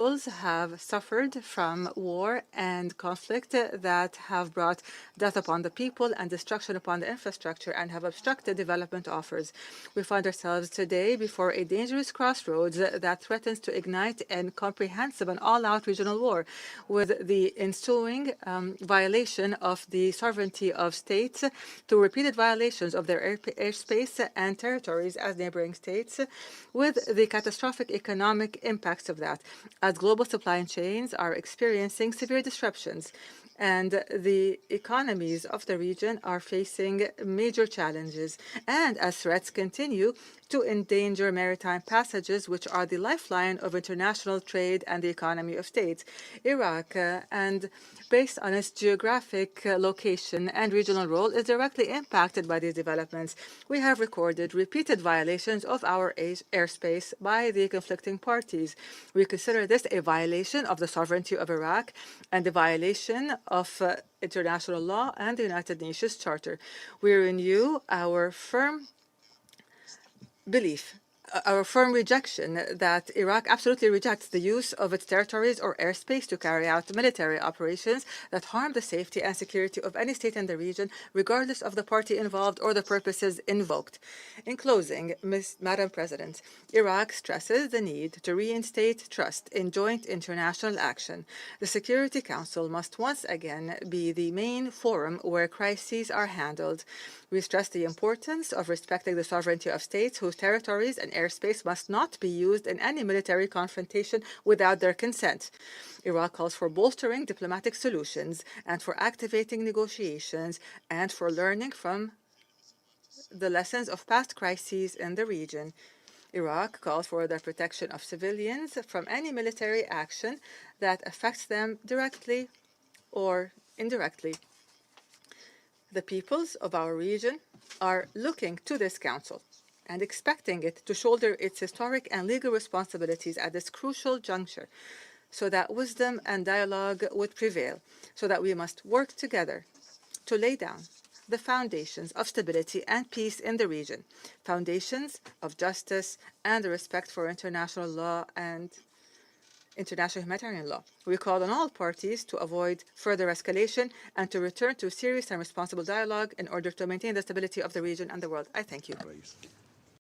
peoples have suffered from war and conflict that have brought death upon the people and destruction upon the infrastructure and have obstructed development offers. We find ourselves today before a dangerous crossroads that threatens to ignite a comprehensive and all-out regional war, with the ensuing violation of the sovereignty of states through repeated violations of their airspace and territories as neighboring states, with the catastrophic economic impacts of that, as global supply chains are experiencing severe disruptions and the economies of the region are facing major challenges, and as threats continue to endanger maritime passages, which are the lifeline of international trade and the economy of states. Iraq, and based on its geographic location and regional role, is directly impacted by these developments. We have recorded repeated violations of our airspace by the conflicting parties. We consider this a violation of the sovereignty of Iraq and a violation of international law and the United Nations Charter. We renew our firm belief, our firm rejection that Iraq absolutely rejects the use of its territories or airspace to carry out military operations that harm the safety and security of any state in the region, regardless of the party involved or the purposes invoked. In closing, Madam President, Iraq stresses the need to reinstate trust in joint international action. The Security Council must once again be the main forum where crises are handled. We stress the importance of respecting the sovereignty of states whose territories and airspace must not be used in any military confrontation without their consent. Iraq calls for bolstering diplomatic solutions and for activating negotiations and for learning from the lessons of past crises in the region. Iraq calls for the protection of civilians from any military action that affects them directly or indirectly. The peoples of our region are looking to this Council and expecting it to shoulder its historic and legal responsibilities at this crucial juncture, so that wisdom and dialogue would prevail, so that we must work together to lay down the foundations of stability and peace in the region, foundations of justice and the respect for international law and international humanitarian law. We call on all parties to avoid further escalation and to return to serious and responsible dialogue in order to maintain the stability of the region and the world. I thank you.